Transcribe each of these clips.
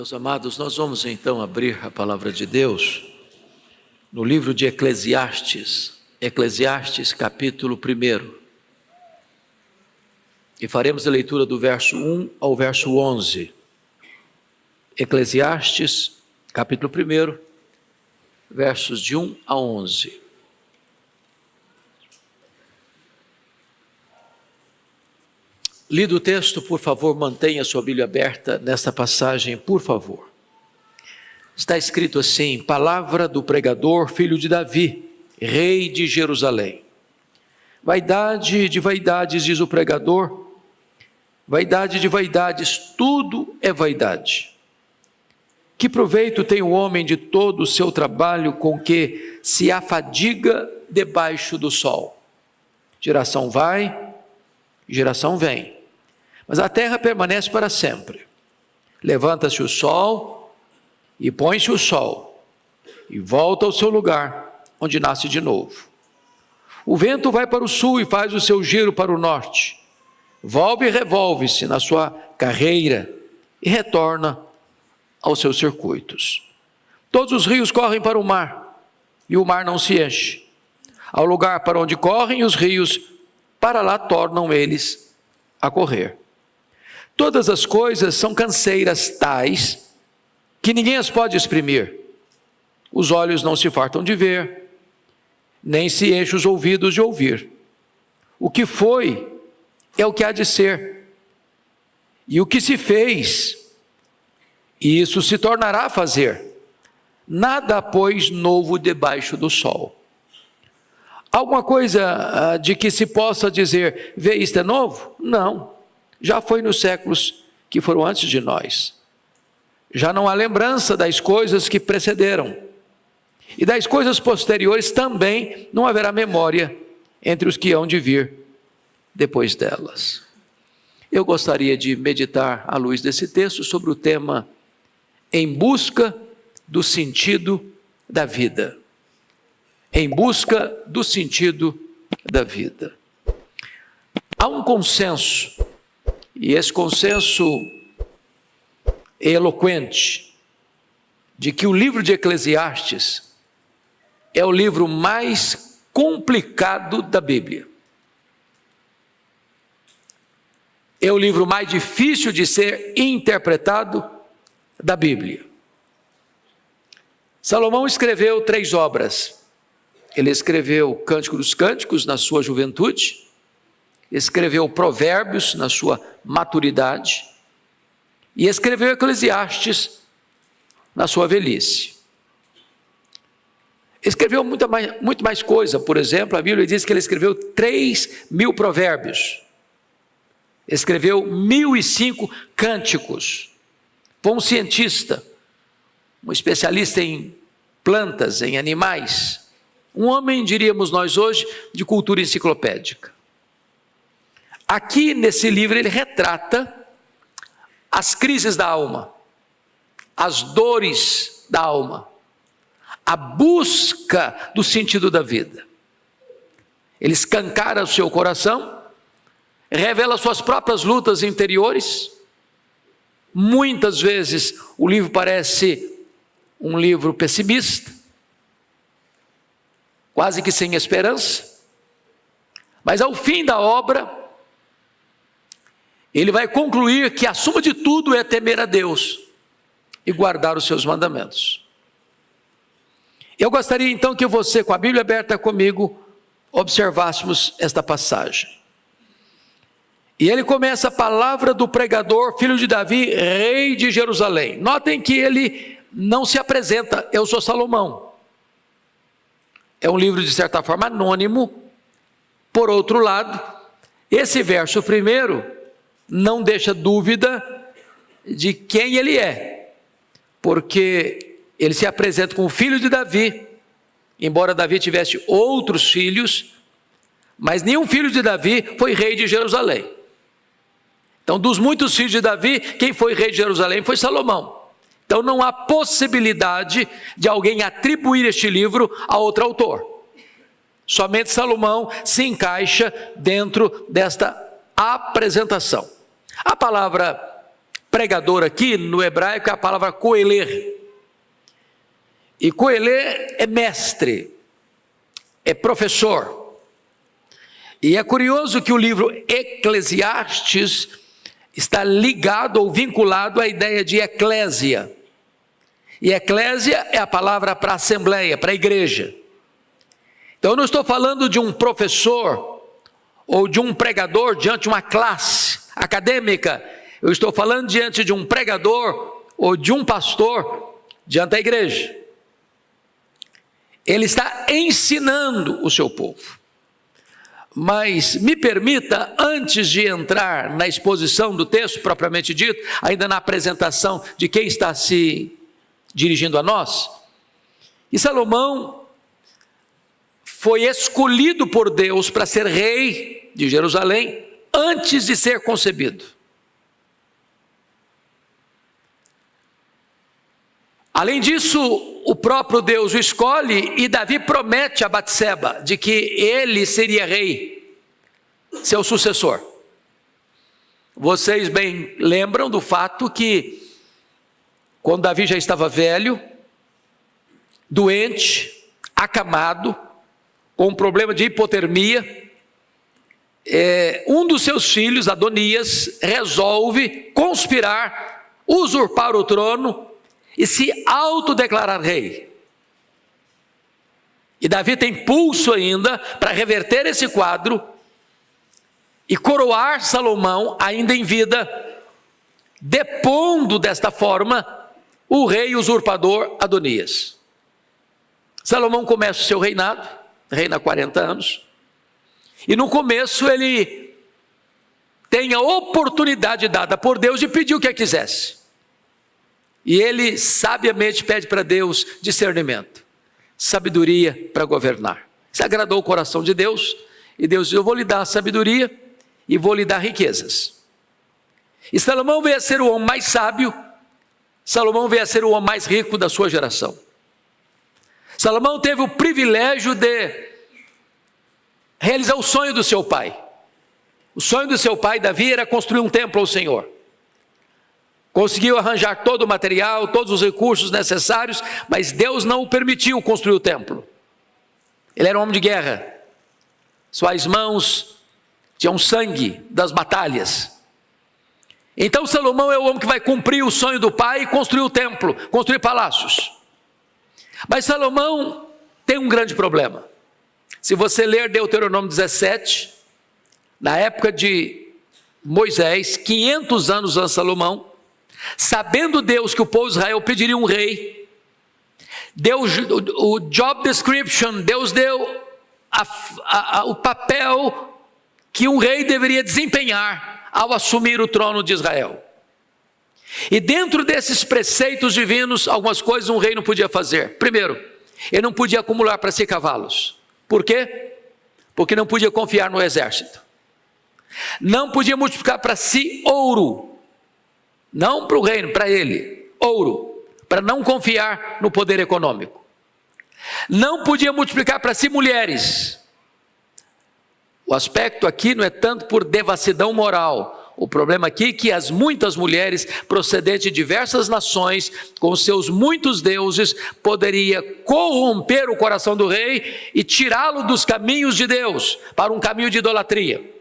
Meus amados, nós vamos então abrir a palavra de Deus no livro de Eclesiastes, capítulo 1. E faremos a leitura do verso 1 ao verso 11. Eclesiastes, capítulo 1, versos de 1 a 11. Lido o texto, por favor, mantenha sua Bíblia aberta nesta passagem, por favor. Está escrito assim: palavra do pregador, filho de Davi, rei de Jerusalém. Vaidade de vaidades, diz o pregador, vaidade de vaidades, tudo é vaidade. Que proveito tem o homem de todo o seu trabalho com que se afadiga debaixo do sol? Geração vai, geração vem, mas a terra permanece para sempre. Levanta-se o sol e põe-se o sol, e volta ao seu lugar, onde nasce de novo. O vento vai para o sul e faz o seu giro para o norte. Volve e revolve-se na sua carreira e retorna aos seus circuitos. Todos os rios correm para o mar, e o mar não se enche. Ao lugar para onde correm os rios, para lá tornam eles a correr. Todas as coisas são canseiras tais que ninguém as pode exprimir. Os olhos não se fartam de ver, nem se enchem os ouvidos de ouvir. O que foi é o que há de ser, e o que se fez, e isso se tornará a fazer. Nada, pois, novo debaixo do sol. Alguma coisa de que se possa dizer, vê, isto é novo? Não, já foi nos séculos que foram antes de nós. Já não há lembrança das coisas que precederam, e das coisas posteriores também não haverá memória entre os que hão de vir depois delas. Eu gostaria de meditar à luz desse texto sobre o tema em busca do sentido da vida. Em busca do sentido da vida. Há um consenso, e esse consenso é eloquente, de que o livro de Eclesiastes é o livro mais complicado da Bíblia. É o livro mais difícil de ser interpretado da Bíblia. Salomão escreveu 3 obras. Ele escreveu o Cântico dos Cânticos na sua juventude, escreveu Provérbios na sua maturidade e escreveu Eclesiastes na sua velhice. Escreveu muito mais coisa. Por exemplo, a Bíblia diz que ele escreveu 3.000 provérbios, escreveu 1.005 cânticos. Foi um cientista, um especialista em plantas, em animais, um homem, diríamos nós hoje, de cultura enciclopédica. Aqui nesse livro ele retrata as crises da alma, as dores da alma, a busca do sentido da vida. Ele escancara o seu coração, revela suas próprias lutas interiores. Muitas vezes o livro parece um livro pessimista, quase que sem esperança, mas ao fim da obra, ele vai concluir que a suma de tudo é temer a Deus e guardar os seus mandamentos. Eu gostaria então que você, com a Bíblia aberta comigo, observássemos esta passagem. E ele começa a palavra do pregador, filho de Davi, rei de Jerusalém. Notem que ele não se apresenta, eu sou Salomão. É um livro de certa forma anônimo. Por outro lado, esse verso primeiro não deixa dúvida de quem ele é, porque ele se apresenta como filho de Davi, embora Davi tivesse outros filhos, mas nenhum filho de Davi foi rei de Jerusalém. Então, dos muitos filhos de Davi, quem foi rei de Jerusalém foi Salomão. Então não há possibilidade de alguém atribuir este livro a outro autor. Somente Salomão se encaixa dentro desta apresentação. A palavra pregador aqui, no hebraico, é a palavra koeler. E koeler é mestre, é professor. E é curioso que o livro Eclesiastes está ligado ou vinculado à ideia de eclésia. E eclésia é a palavra para assembleia, para a igreja. Então eu não estou falando de um professor ou de um pregador diante de uma classe acadêmica. Eu estou falando diante de um pregador ou de um pastor diante da igreja. Ele está ensinando o seu povo. Mas me permita, antes de entrar na exposição do texto propriamente dito, ainda na apresentação de quem está se dirigindo a nós, e Salomão foi escolhido por Deus para ser rei de Jerusalém antes de ser concebido. Além disso, o próprio Deus o escolhe e Davi promete a Batseba de que ele seria rei, seu sucessor. Vocês bem lembram do fato que, quando Davi já estava velho, doente, acamado, com um problema de hipotermia, um dos seus filhos, Adonias, resolve conspirar, usurpar o trono e se autodeclarar rei. E Davi tem pulso ainda para reverter esse quadro e coroar Salomão ainda em vida, depondo desta forma o rei usurpador Adonias. Salomão começa o seu reinado, reina 40 anos, e no começo ele tem a oportunidade dada por Deus de pedir o que quisesse. E ele sabiamente pede para Deus discernimento, sabedoria para governar. Isso agradou o coração de Deus, e Deus diz: eu vou lhe dar sabedoria e vou lhe dar riquezas. E Salomão veio a ser o homem mais sábio, Salomão veio a ser o homem mais rico da sua geração. Salomão teve o privilégio de realizar o sonho do seu pai. O sonho do seu pai, Davi, era construir um templo ao Senhor. Conseguiu arranjar todo o material, todos os recursos necessários, mas Deus não o permitiu construir o templo. Ele era um homem de guerra. Suas mãos tinham sangue das batalhas. Então Salomão é o homem que vai cumprir o sonho do pai e construir o templo, construir palácios. Mas Salomão tem um grande problema. Se você ler Deuteronômio 17, na época de Moisés, 500 anos antes de Salomão, sabendo Deus que o povo de Israel pediria um rei, Deus, o job description, Deus deu o papel que um rei deveria desempenhar ao assumir o trono de Israel. E dentro desses preceitos divinos, algumas coisas um rei não podia fazer. Primeiro, ele não podia acumular para si cavalos. Por quê? Porque não podia confiar no exército. Não podia multiplicar para si ouro. Não para o reino, para ele, ouro, para não confiar no poder econômico. Não podia multiplicar para si mulheres. O aspecto aqui não é tanto por devassidão moral. O problema aqui é que as muitas mulheres procedentes de diversas nações, com seus muitos deuses, poderia corromper o coração do rei e tirá-lo dos caminhos de Deus, para um caminho de idolatria.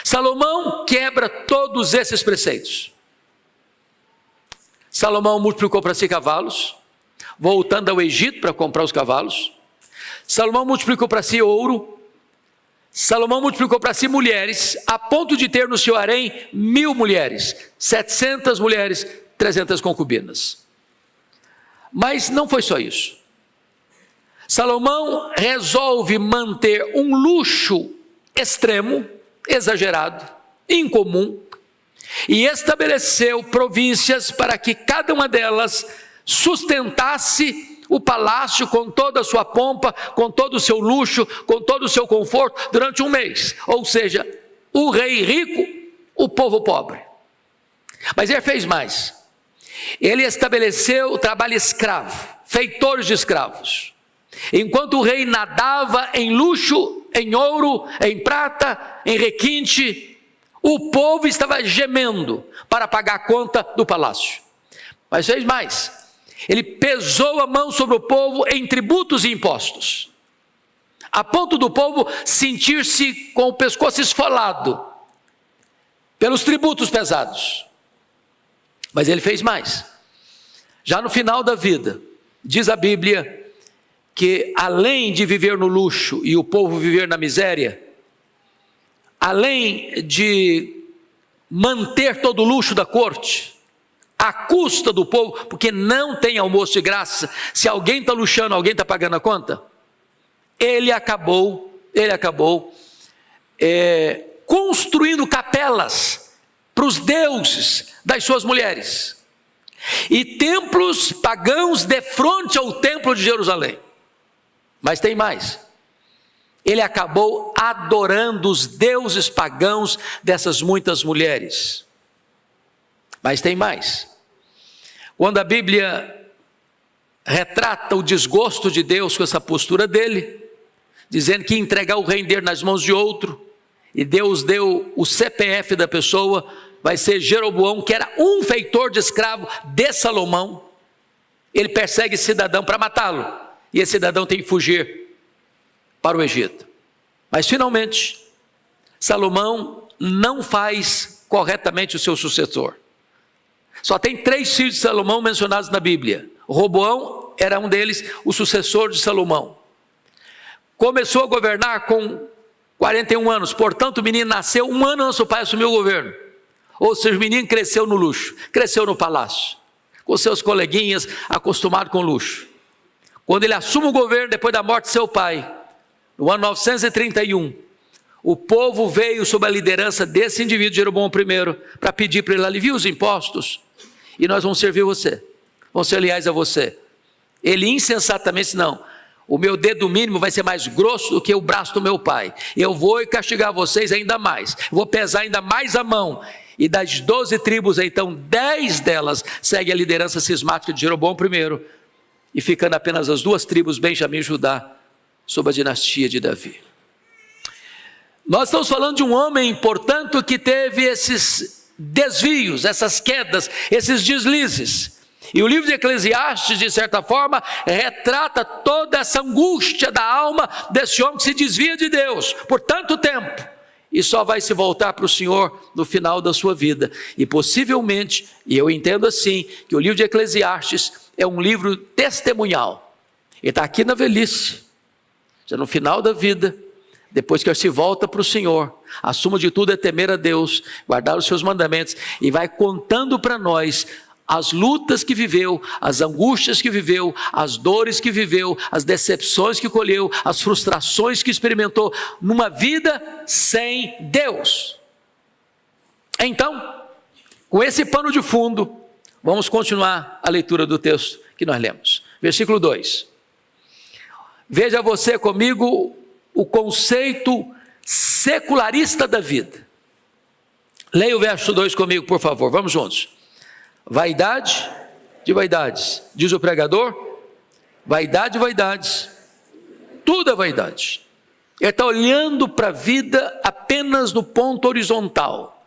Salomão quebra todos esses preceitos. Salomão multiplicou para si cavalos, voltando ao Egito para comprar os cavalos. Salomão multiplicou para si ouro. Salomão multiplicou para si mulheres, a ponto de ter no seu harém 1000 mulheres, 700 mulheres, 300 concubinas. Mas não foi só isso. Salomão resolve manter um luxo extremo, exagerado, incomum, e estabeleceu províncias para que cada uma delas sustentasse o palácio com toda a sua pompa, com todo o seu luxo, com todo o seu conforto durante um mês. Ou seja, o rei rico, o povo pobre. Mas ele fez mais. Ele estabeleceu o trabalho escravo, feitores de escravos. Enquanto o rei nadava em luxo, em ouro, em prata, em requinte, O povo estava gemendo para pagar a conta do palácio. Mas fez mais. Ele pesou a mão sobre o povo em tributos e impostos, a ponto do povo sentir-se com o pescoço esfolado pelos tributos pesados. Mas ele fez mais. Já no final da vida, diz a Bíblia que além de viver no luxo e o povo viver na miséria, além de manter todo o luxo da corte, à custa do povo, porque não tem almoço de graça, se alguém está luxando, alguém está pagando a conta, ele acabou construindo capelas para os deuses das suas mulheres, e templos pagãos defronte ao templo de Jerusalém. Mas tem mais. Ele acabou adorando os deuses pagãos dessas muitas mulheres. Mas tem mais. Quando a Bíblia retrata o desgosto de Deus com essa postura dele, dizendo que ia entregar o reino dele nas mãos de outro, e Deus deu o CPF da pessoa, vai ser Jeroboão, que era um feitor de escravo de Salomão. Ele persegue esse cidadão para matá-lo, e esse cidadão tem que fugir para o Egito. Mas finalmente, Salomão não faz corretamente o seu sucessor. Só tem 3 filhos de Salomão mencionados na Bíblia. Roboão era um deles, o sucessor de Salomão. Começou a governar com 41 anos, portanto o menino nasceu 1 ano antes do pai assumir o governo. Ou seja, o menino cresceu no luxo, cresceu no palácio, com seus coleguinhas, acostumado com luxo. Quando ele assume o governo, depois da morte de seu pai, no ano 931, o povo veio sob a liderança desse indivíduo, Jeroboão I, para pedir para ele: alivie os impostos, e nós vamos servir você, vamos ser leais a você. Ele insensatamente disse: não, o meu dedo mínimo vai ser mais grosso do que o braço do meu pai, eu vou castigar vocês ainda mais, vou pesar ainda mais a mão. E das 12 tribos, então 10 delas seguem a liderança cismática de Jeroboão I, e ficando apenas as 2 tribos, Benjamim e Judá, sob a dinastia de Davi. Nós estamos falando de um homem, portanto, que teve esses desvios, essas quedas, esses deslizes. E o livro de Eclesiastes, de certa forma, retrata toda essa angústia da alma desse homem que se desvia de Deus por tanto tempo, e só vai se voltar para o Senhor no final da sua vida. E possivelmente, e eu entendo assim, que o livro de Eclesiastes é um livro testemunhal. Ele está aqui na velhice, já no final da vida, depois que ele se volta para o Senhor, a suma de tudo é temer a Deus, guardar os seus mandamentos, e vai contando para nós as lutas que viveu, as angústias que viveu, as dores que viveu, as decepções que colheu, as frustrações que experimentou numa vida sem Deus. Então, com esse pano de fundo, vamos continuar a leitura do texto que nós lemos. Versículo 2. Veja você comigo o conceito secularista da vida. Leia o verso 2 comigo, por favor, vamos juntos. Vaidade de vaidades, diz o pregador, vaidade de vaidades, tudo é vaidade. Ele está olhando para a vida apenas no ponto horizontal,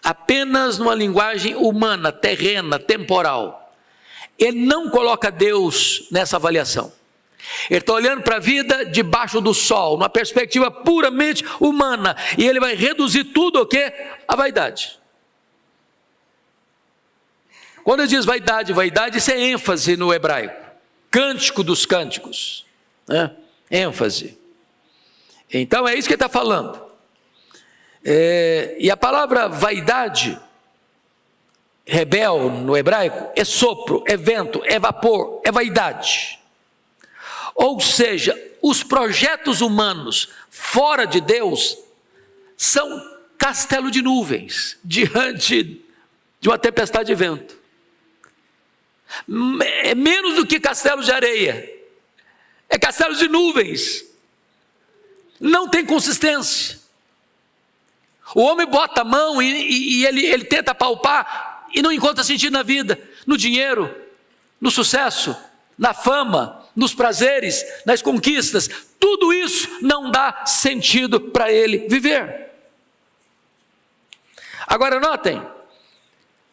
apenas numa linguagem humana, terrena, temporal. Ele não coloca Deus nessa avaliação. Ele está olhando para a vida debaixo do sol, numa perspectiva puramente humana, e ele vai reduzir tudo o quê? A vaidade. Quando ele diz vaidade, vaidade, isso é ênfase no hebraico, cântico dos cânticos, né? ênfase. Então é isso que ele está falando. E a palavra vaidade, rebel no hebraico, é sopro, é vento, é vapor, é vaidade. Ou seja, os projetos humanos fora de Deus são castelo de nuvens diante de uma tempestade de vento. É menos do que castelos de areia, é castelos de nuvens, não tem consistência. O homem bota a mão e ele tenta palpar e não encontra sentido na vida, no dinheiro, no sucesso, na fama, nos prazeres, nas conquistas. Tudo isso não dá sentido para ele viver. Agora notem,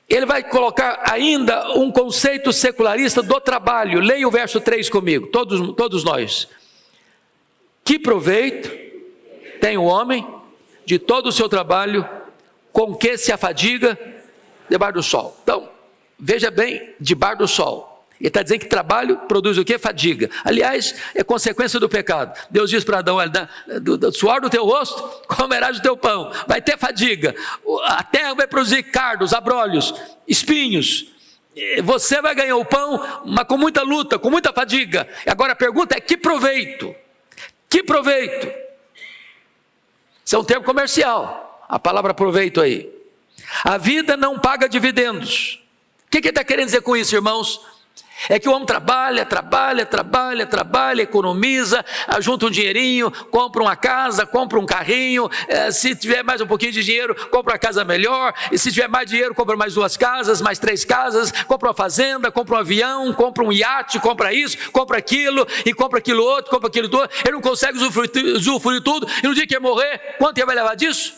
ele vai colocar ainda um conceito secularista do trabalho. Leia o verso 3 comigo, todos nós. Que proveito tem o homem de todo o seu trabalho, com que se afadiga debaixo do sol? Então, veja bem, debaixo do sol. Ele está dizendo que trabalho produz o quê? Fadiga. Aliás, é consequência do pecado. Deus diz para Adão, olha, do suor do teu rosto, comerás o teu pão. Vai ter fadiga. A terra vai produzir cardos, abrolhos, espinhos. Você vai ganhar o pão, mas com muita luta, com muita fadiga. Agora a pergunta é, que proveito? Que proveito? Isso é um termo comercial, a palavra proveito aí. A vida não paga dividendos. O que ele está querendo dizer com isso, irmãos? É que o homem trabalha, economiza, junta um dinheirinho, compra uma casa, compra um carrinho, se tiver mais um pouquinho de dinheiro, compra uma casa melhor, e se tiver mais dinheiro, compra mais 2 casas, mais 3 casas, compra uma fazenda, compra um avião, compra um iate, compra isso, compra aquilo, e compra aquilo outro, compra aquilo outro. Ele não consegue usufruir tudo, e no dia que ele morrer, quanto ele vai levar disso?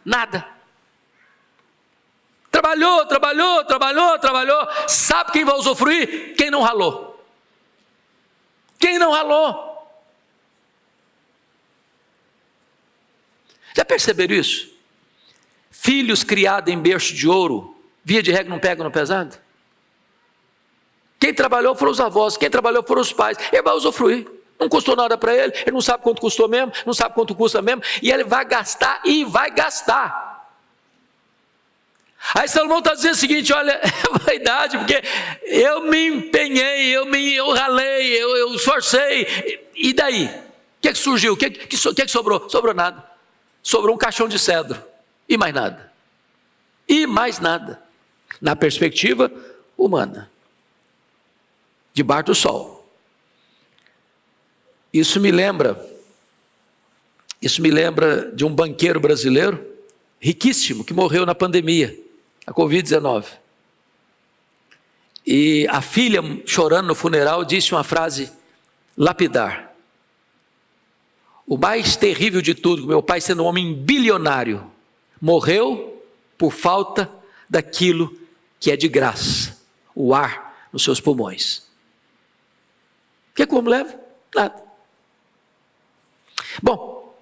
Nada. Trabalhou. Sabe quem vai usufruir? Quem não ralou. Quem não ralou. Já perceberam isso? Filhos criados em berço de ouro, via de regra não pegam no pesado? Quem trabalhou foram os avós, quem trabalhou foram os pais. Ele vai usufruir. Não custou nada para ele, ele não sabe quanto custou mesmo, não sabe quanto custa mesmo, e ele vai gastar e vai gastar. Aí Salomão está dizendo o seguinte, olha, é vaidade, porque eu me empenhei, eu ralei, eu esforcei, e daí? O que surgiu? O que sobrou? Sobrou nada. Sobrou um caixão de cedro, e mais nada. E mais nada, na perspectiva humana, debaixo do sol. Isso me lembra de um banqueiro brasileiro, riquíssimo, que morreu na pandemia, a Covid-19. E a filha, chorando no funeral, disse uma frase lapidar. O mais terrível de tudo, meu pai sendo um homem bilionário, morreu por falta daquilo que é de graça, o ar nos seus pulmões. O que o homem leva? Nada. Bom,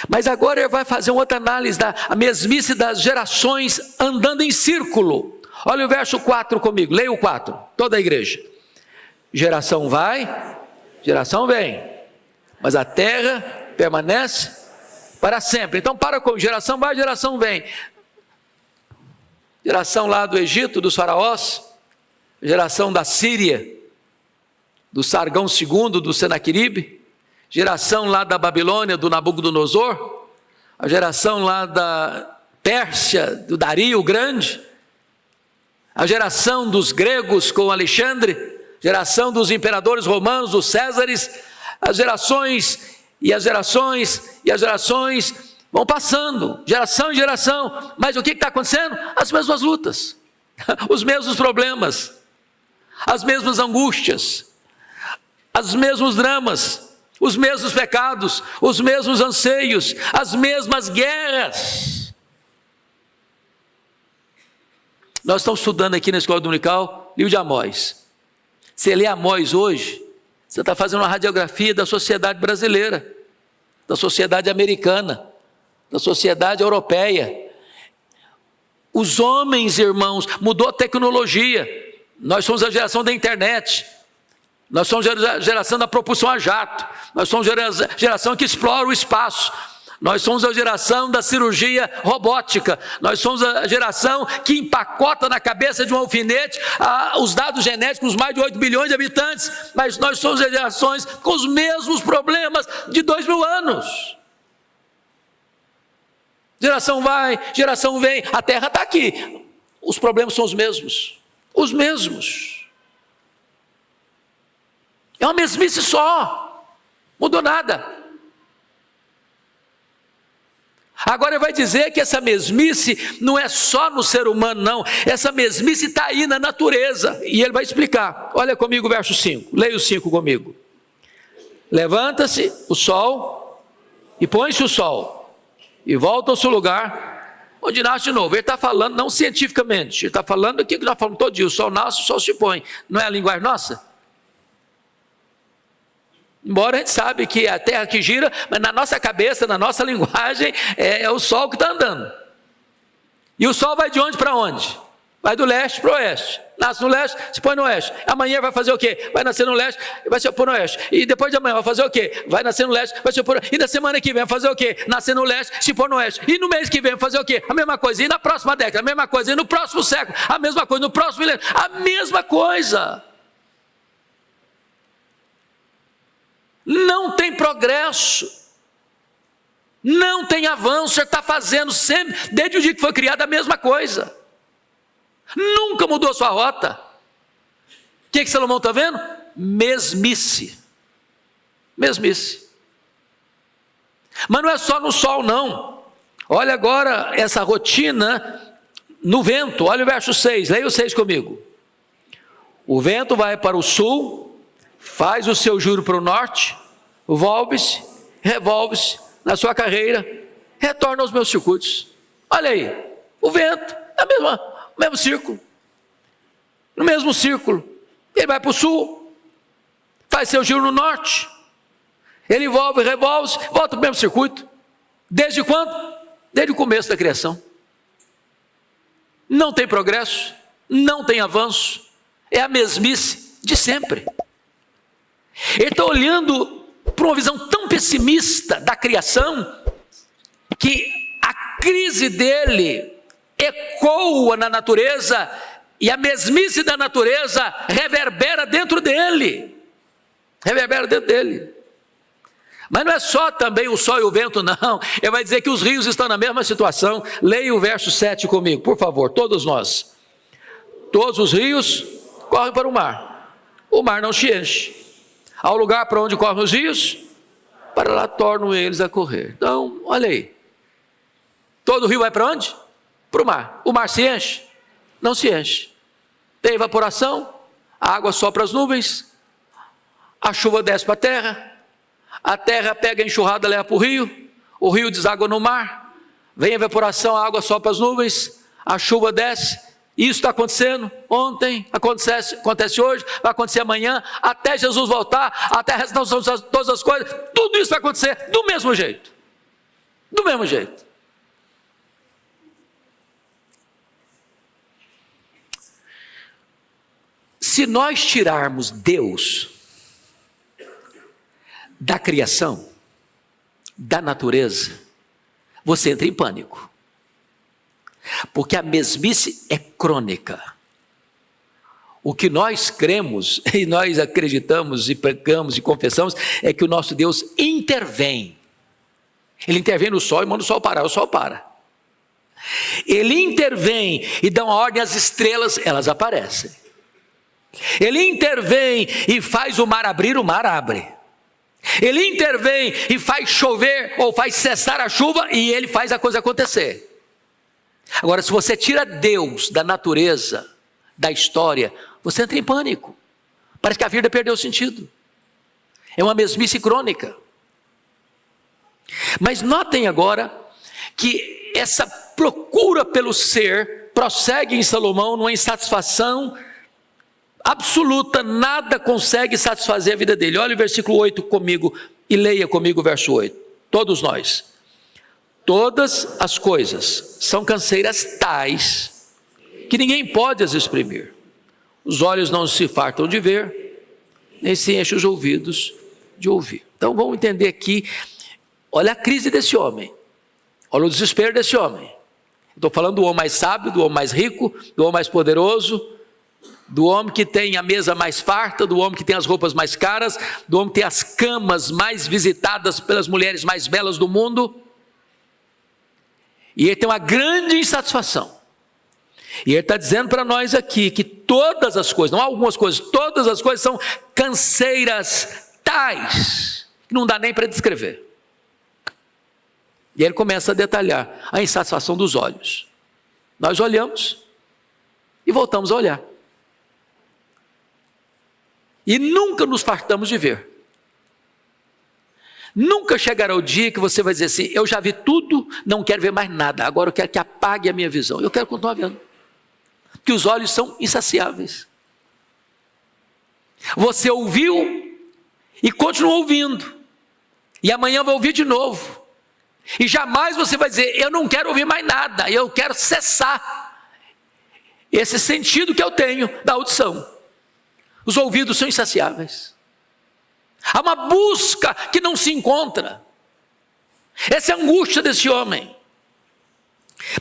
mas agora ele vai fazer uma outra análise da mesmice das gerações andando em círculo. Olha o verso 4 comigo, leia o 4, toda a igreja. Geração vai, geração vem, mas a terra permanece para sempre. Então para com geração vai, geração vem. Geração lá do Egito, dos faraós, geração da Síria, do Sargão II, do Senaqueribe, geração lá da Babilônia, do Nabucodonosor, a geração lá da Pérsia, do Dario o Grande, a geração dos gregos com Alexandre, geração dos imperadores romanos, dos Césares, as gerações vão passando, geração em geração, mas o que está acontecendo? As mesmas lutas, os mesmos problemas, as mesmas angústias, os mesmos dramas, os mesmos pecados, os mesmos anseios, as mesmas guerras. Nós estamos estudando aqui na Escola Dominical, livro de Amós. Você lê Amós hoje, você está fazendo uma radiografia da sociedade brasileira, da sociedade americana, da sociedade europeia. Os homens, irmãos, mudou a tecnologia. Nós somos a geração da internet. Nós somos a geração da propulsão a jato. Nós somos a geração que explora o espaço. Nós somos a geração da cirurgia robótica. Nós somos a geração que empacota na cabeça de um alfinete os dados genéticos dos mais de 8 bilhões de habitantes. Mas nós somos as gerações com os mesmos problemas de 2000 anos. Geração vai, geração vem. A terra está aqui. Os problemas são os mesmos. Os mesmos. É uma mesmice só, mudou nada. Agora ele vai dizer que essa mesmice não é só no ser humano, não. Essa mesmice está aí na natureza. E ele vai explicar. Olha comigo o verso 5. Leia o 5 comigo. Levanta-se o sol e põe-se o sol. E volta ao seu lugar onde nasce de novo. Ele está falando não cientificamente, ele está falando aquilo que nós falamos todo dia: o sol nasce, o sol se põe. Não é a linguagem nossa? Embora a gente sabe que a terra que gira, mas na nossa cabeça, na nossa linguagem, é o sol que está andando. E o sol vai de onde para onde? Vai do leste para o oeste. Nasce no leste, se põe no oeste. Amanhã vai fazer o quê? Vai nascer no leste e vai se pôr no oeste. E depois de amanhã vai fazer o quê? Vai nascer no leste, vai se pôr no oeste. E na semana que vem vai fazer o quê? Nascer no leste, se pôr no oeste. E no mês que vem vai fazer o quê? A mesma coisa. E na próxima década, a mesma coisa. E no próximo século, a mesma coisa. No próximo milênio, a mesma coisa. Não tem progresso. Não tem avanço. Você está fazendo sempre, desde o dia que foi criado, a mesma coisa. Nunca mudou a sua rota. O que Salomão está vendo? Mesmice. Mesmice. Mas não é só no sol, não. Olha agora essa rotina no vento. Olha o verso 6, leia o 6 comigo. O vento vai para o sul, faz o seu giro para o norte, volve-se, revolve-se na sua carreira, retorna aos meus circuitos. Olha aí, o vento, no mesmo círculo. No mesmo círculo. Ele vai para o sul, faz seu giro no norte, ele volve, revolve-se, volta para o mesmo circuito. Desde quando? Desde o começo da criação. Não tem progresso, não tem avanço, é a mesmice de sempre. Ele está olhando para uma visão tão pessimista da criação, que a crise dele ecoa na natureza, e a mesmice da natureza reverbera dentro dele. Reverbera dentro dele. Mas não é só também o sol e o vento, não. Ele vai dizer que os rios estão na mesma situação. Leia o verso 7 comigo, por favor, todos nós. Todos os rios correm para o mar. O mar não se enche. Ao lugar para onde correm os rios, para lá tornam eles a correr. Então, olha aí. Todo rio vai para onde? Para o mar. O mar se enche? Não se enche. Tem evaporação, a água sopra as nuvens, a chuva desce para a terra pega a enxurrada, leva para o rio deságua no mar, vem a evaporação, a água sopra as nuvens, a chuva desce. Isso está acontecendo ontem, acontece hoje, vai acontecer amanhã, até Jesus voltar, até a restauração de todas as coisas. Tudo isso vai acontecer do mesmo jeito. Do mesmo jeito. Se nós tirarmos Deus da criação, da natureza, você entra em pânico. Porque a mesmice é crônica. O que nós cremos, e nós acreditamos e pregamos e confessamos, é que o nosso Deus intervém. Ele intervém no sol e manda o sol parar, o sol para. Ele intervém e dá uma ordem às estrelas, elas aparecem. Ele intervém e faz o mar abrir, o mar abre. Ele intervém e faz chover ou faz cessar a chuva e ele faz a coisa acontecer. Agora, se você tira Deus da natureza, da história, você entra em pânico. Parece que a vida perdeu o sentido. É uma mesmice crônica. Mas notem agora que essa procura pelo ser prossegue em Salomão numa insatisfação absoluta. Nada consegue satisfazer a vida dele. Olha o versículo 8 comigo e leia comigo o verso 8. Todos nós. Todas as coisas são canseiras tais que ninguém pode as exprimir. Os olhos não se fartam de ver, nem se enchem os ouvidos de ouvir. Então vamos entender aqui, olha a crise desse homem, olha o desespero desse homem. Estou falando do homem mais sábio, do homem mais rico, do homem mais poderoso, do homem que tem a mesa mais farta, do homem que tem as roupas mais caras, do homem que tem as camas mais visitadas pelas mulheres mais belas do mundo. E ele tem uma grande insatisfação. E ele está dizendo para nós aqui que todas as coisas, não algumas coisas, todas as coisas são canseiras tais, que não dá nem para descrever. E ele começa a detalhar a insatisfação dos olhos. Nós olhamos e voltamos a olhar. E nunca nos fartamos de ver. Nunca chegará o dia que você vai dizer assim: eu já vi tudo, não quero ver mais nada, agora eu quero que apague a minha visão. Eu quero continuar vendo, porque os olhos são insaciáveis. Você ouviu e continua ouvindo, e amanhã vai ouvir de novo, e jamais você vai dizer: eu não quero ouvir mais nada, eu quero cessar esse sentido que eu tenho da audição. Os ouvidos são insaciáveis. Há uma busca que não se encontra. Essa é a angústia desse homem.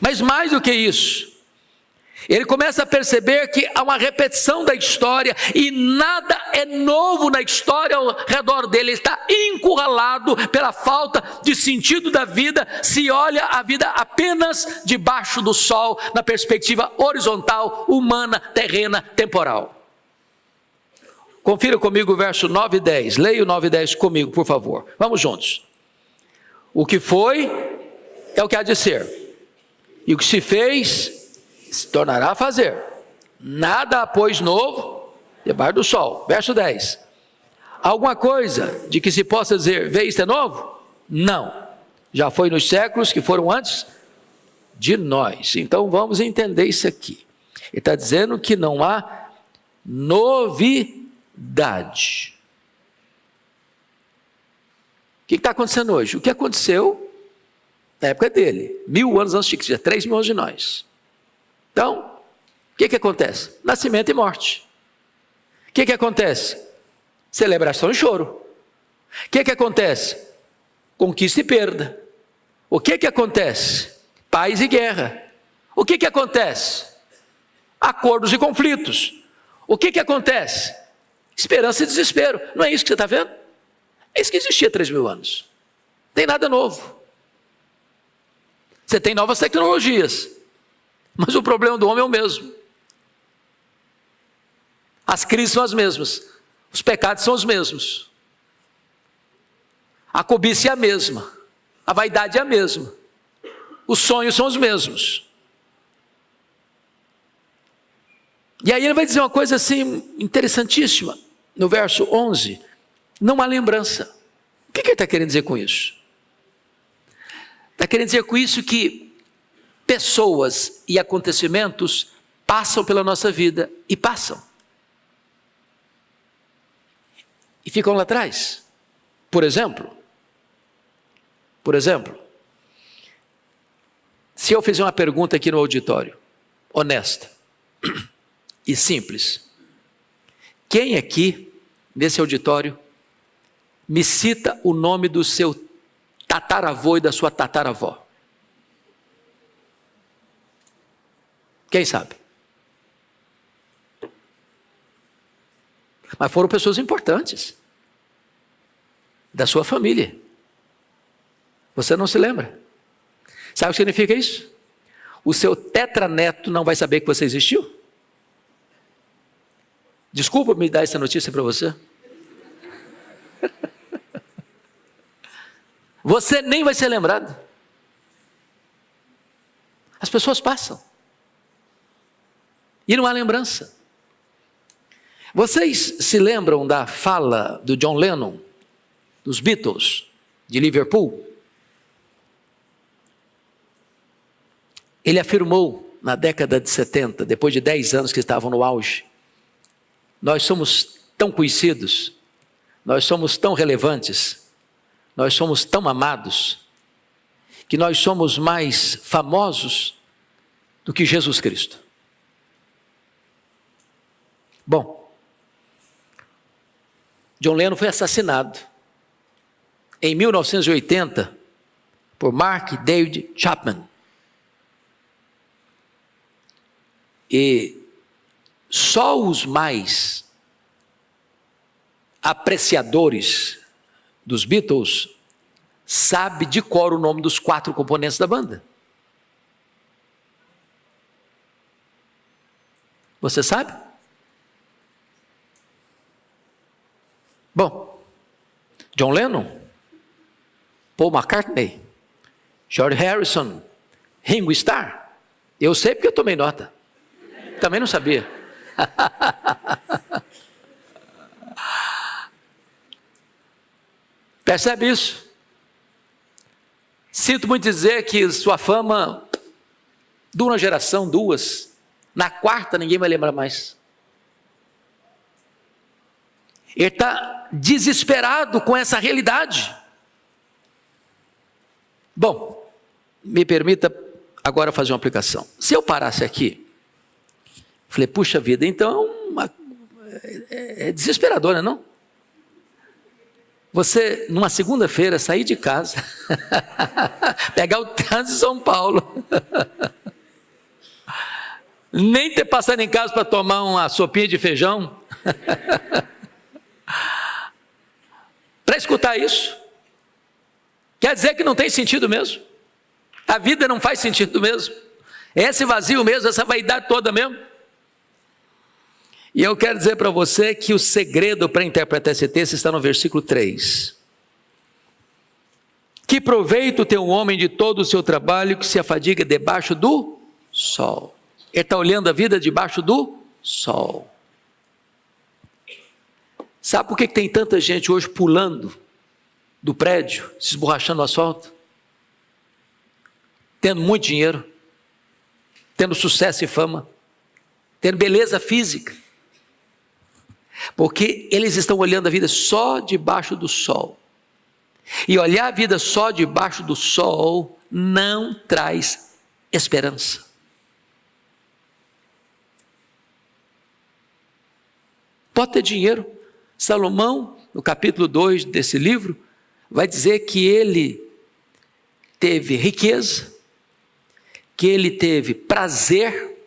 Mas mais do que isso, ele começa a perceber que há uma repetição da história e nada é novo na história ao redor dele. Ele está encurralado pela falta de sentido da vida, se olha a vida apenas debaixo do sol, na perspectiva horizontal, humana, terrena, temporal. Confira comigo o verso 9 e 10. Leia o 9 e 10 comigo, por favor. Vamos juntos. O que foi é o que há de ser, e o que se fez se tornará a fazer. Nada há, pois, novo debaixo do sol. Verso 10. Alguma coisa de que se possa dizer: vê, isto é novo? Não. Já foi nos séculos que foram antes de nós. Então vamos entender isso aqui. Ele está dizendo que não há novidade. O que está acontecendo hoje? O que aconteceu na época dele, 1000 anos antes de Cristo, 3.000 anos de nós. Então, o que acontece? Nascimento e morte. O que acontece? Celebração e choro. O que acontece? Conquista e perda. O que acontece? Paz e guerra. O que acontece? Acordos e conflitos. O que acontece? Esperança e desespero. Não é isso que você está vendo? É isso que existia há 3.000 anos. Não tem nada novo. Você tem novas tecnologias, mas o problema do homem é o mesmo. As crises são as mesmas. Os pecados são os mesmos. A cobiça é a mesma. A vaidade é a mesma. Os sonhos são os mesmos. E aí ele vai dizer uma coisa assim interessantíssima, no verso 11, não há lembrança. O que ele está querendo dizer com isso? Está querendo dizer com isso que pessoas e acontecimentos passam pela nossa vida e passam. E ficam lá atrás. Por exemplo, se eu fizer uma pergunta aqui no auditório, honesta e simples: quem aqui, nesse auditório, me cita o nome do seu tataravô e da sua tataravó? Quem sabe? Mas foram pessoas importantes da sua família. Você não se lembra? Sabe o que significa isso? O seu tetraneto não vai saber que você existiu? Desculpa me dar essa notícia para você. Você nem vai ser lembrado. As pessoas passam. E não há lembrança. Vocês se lembram da fala do John Lennon, dos Beatles, de Liverpool? Ele afirmou na década de 70, depois de 10 anos que estavam no auge: nós somos tão conhecidos, nós somos tão relevantes, nós somos tão amados, que nós somos mais famosos do que Jesus Cristo. Bom, John Lennon foi assassinado em 1980 por Mark David Chapman. E só os mais apreciadores dos Beatles sabem de cor o nome dos 4 componentes da banda. Você sabe? Bom, John Lennon, Paul McCartney, George Harrison, Ringo Starr. Eu sei porque eu tomei nota. Também não sabia. Percebe isso? Sinto muito dizer que sua fama dura uma geração, duas. Na quarta ninguém vai lembrar mais. Ele está desesperado com essa realidade. Bom, me permita agora fazer uma aplicação. Se eu parasse aqui, falei, puxa vida, então é desesperador, não? Você, numa segunda-feira, sair de casa, pegar o trânsito de São Paulo, nem ter passado em casa para tomar uma sopinha de feijão, para escutar isso, quer dizer que não tem sentido mesmo, a vida não faz sentido mesmo, esse vazio mesmo, essa vaidade toda mesmo. E eu quero dizer para você que o segredo para interpretar esse texto está no versículo 3. Que proveito tem um homem de todo o seu trabalho que se afadiga debaixo do sol. Ele está olhando a vida debaixo do sol. Sabe por que tem tanta gente hoje pulando do prédio, se esborrachando no asfalto? Tendo muito dinheiro, tendo sucesso e fama, tendo beleza física. Porque eles estão olhando a vida só debaixo do sol. E olhar a vida só debaixo do sol não traz esperança. Pode ter dinheiro. Salomão, no capítulo 2 desse livro, vai dizer que ele teve riqueza, que ele teve prazer,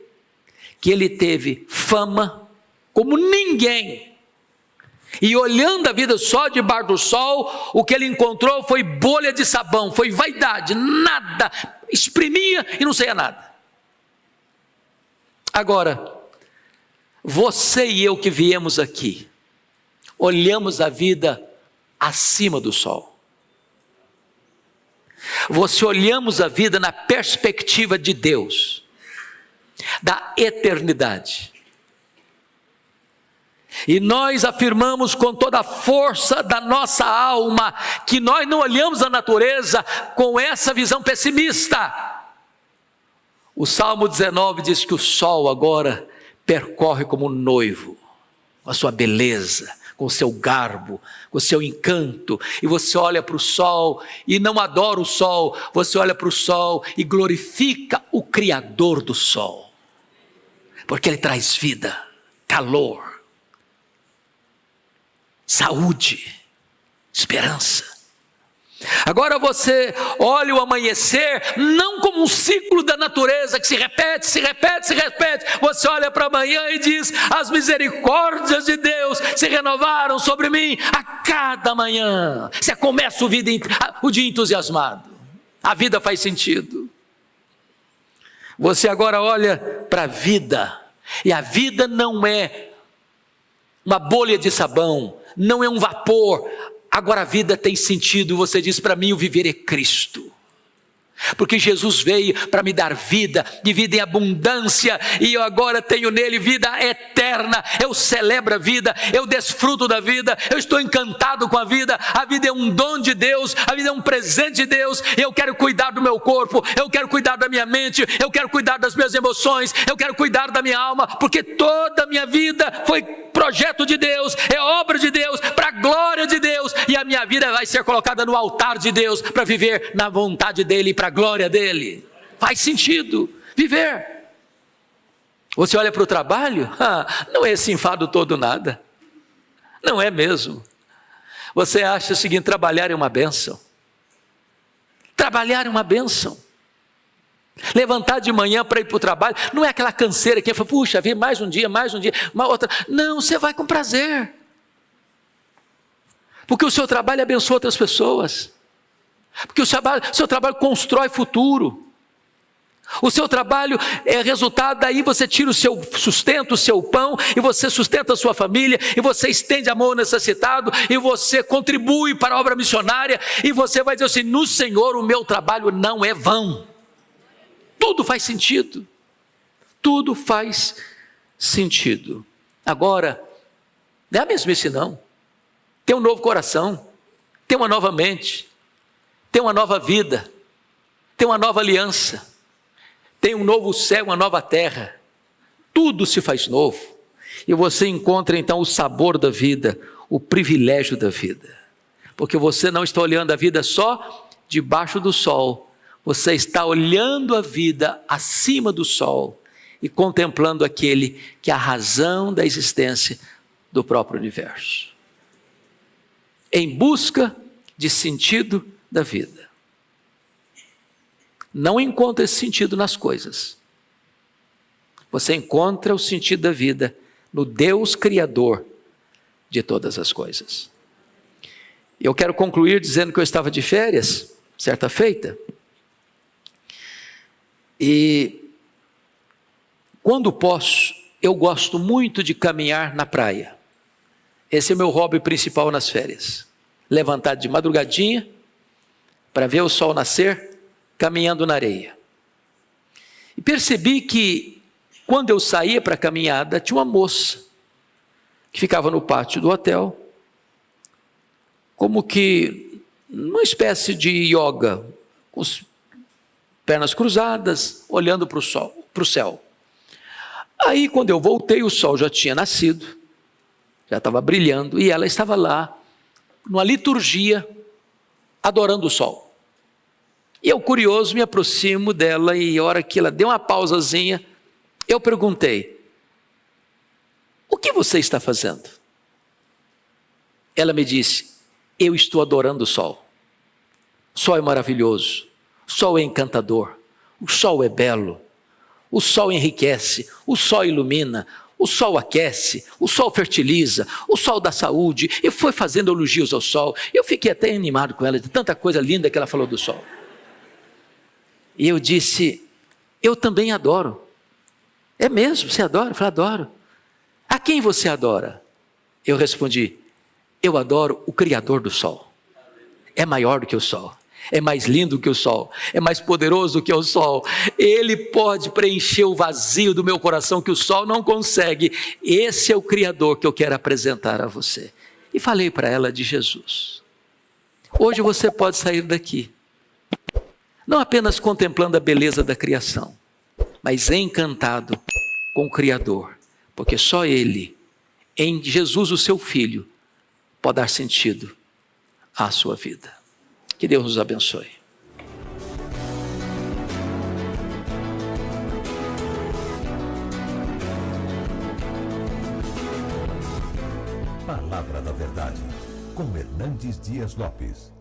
que ele teve fama, como ninguém. E olhando a vida só debaixo do sol, o que ele encontrou foi bolha de sabão, foi vaidade, nada, exprimia e não saía nada. Agora, você e eu que viemos aqui, olhamos a vida acima do sol. Você olhamos a vida na perspectiva de Deus, da eternidade. E nós afirmamos com toda a força da nossa alma que nós não olhamos a natureza com essa visão pessimista. O Salmo 19 diz que o sol agora percorre como um noivo, com a sua beleza, com o seu garbo, com o seu encanto, e você olha para o sol e não adora o sol, você olha para o sol e glorifica o Criador do sol, porque ele traz vida, calor, saúde, esperança. Agora você olha o amanhecer não como um ciclo da natureza que se repete, se repete, se repete. Você olha para amanhã e diz: as misericórdias de Deus se renovaram sobre mim a cada manhã. Você começa o dia entusiasmado, a vida faz sentido. Você agora olha para a vida, e a vida não é uma bolha de sabão, não é um vapor. Agora a vida tem sentido. Você diz: para mim o viver é Cristo, porque Jesus veio para me dar vida, e vida em abundância, e eu agora tenho nele vida eterna. Eu celebro a vida, eu desfruto da vida, eu estou encantado com a vida. A vida é um dom de Deus, a vida é um presente de Deus. Eu quero cuidar do meu corpo, eu quero cuidar da minha mente, eu quero cuidar das minhas emoções, eu quero cuidar da minha alma, porque toda a minha vida foi projeto de Deus, é obra de Deus, para a glória de Deus, e a minha vida vai ser colocada no altar de Deus, para viver na vontade dEle, para a glória dEle. Faz sentido viver. Você olha para o trabalho, não é esse enfado todo nada, não é mesmo. Você acha o seguinte: trabalhar é uma bênção, trabalhar é uma bênção. Levantar de manhã para ir para o trabalho não é aquela canseira que fala: puxa, vem mais um dia, uma outra. Não, você vai com prazer, porque o seu trabalho abençoa outras pessoas, porque o seu trabalho constrói futuro. O seu trabalho é resultado, daí você tira o seu sustento, o seu pão, e você sustenta a sua família, e você estende a mão ao necessitado, e você contribui para a obra missionária, e você vai dizer assim: no Senhor o meu trabalho não é vão. Tudo faz sentido, tudo faz sentido. Agora, não é a mesmice não, tem um novo coração, tem uma nova mente, tem uma nova vida, tem uma nova aliança, tem um novo céu, uma nova terra. Tudo se faz novo. E você encontra então o sabor da vida, o privilégio da vida. Porque você não está olhando a vida só debaixo do sol, você está olhando a vida acima do sol e contemplando aquele que é a razão da existência do próprio universo. Em busca de sentido da vida. Não encontra esse sentido nas coisas. Você encontra o sentido da vida no Deus Criador de todas as coisas. Eu quero concluir dizendo que eu estava de férias, certa feita, e quando posso, eu gosto muito de caminhar na praia. Esse é o meu hobby principal nas férias. Levantar de madrugadinha para ver o sol nascer, caminhando na areia. E percebi que quando eu saía para a caminhada, tinha uma moça que ficava no pátio do hotel, como que numa espécie de yoga, com as pernas cruzadas, olhando para o céu. Aí quando eu voltei, o sol já tinha nascido, já estava brilhando, e ela estava lá, numa liturgia, adorando o sol. E eu, curioso, me aproximo dela, e a hora que ela deu uma pausazinha, eu perguntei: o que você está fazendo? Ela me disse: eu estou adorando o sol. O sol é maravilhoso, o sol é encantador, o sol é belo, o sol enriquece, o sol ilumina, o sol aquece, o sol fertiliza, o sol dá saúde. E foi fazendo elogios ao sol. Eu fiquei até animado com ela, de tanta coisa linda que ela falou do sol. E eu disse: eu também adoro. É mesmo? Você adora? Eu falei: adoro. A quem você adora? Eu respondi: eu adoro o Criador do sol. É maior do que o sol, é mais lindo que o sol, é mais poderoso que o sol. Ele pode preencher o vazio do meu coração que o sol não consegue. Esse é o Criador que eu quero apresentar a você. E falei para ela de Jesus. Hoje você pode sair daqui, não apenas contemplando a beleza da criação, mas encantado com o Criador, porque só Ele, em Jesus o seu Filho, pode dar sentido à sua vida. Que Deus nos abençoe. Palavra da Verdade, com Hernandes Dias Lopes.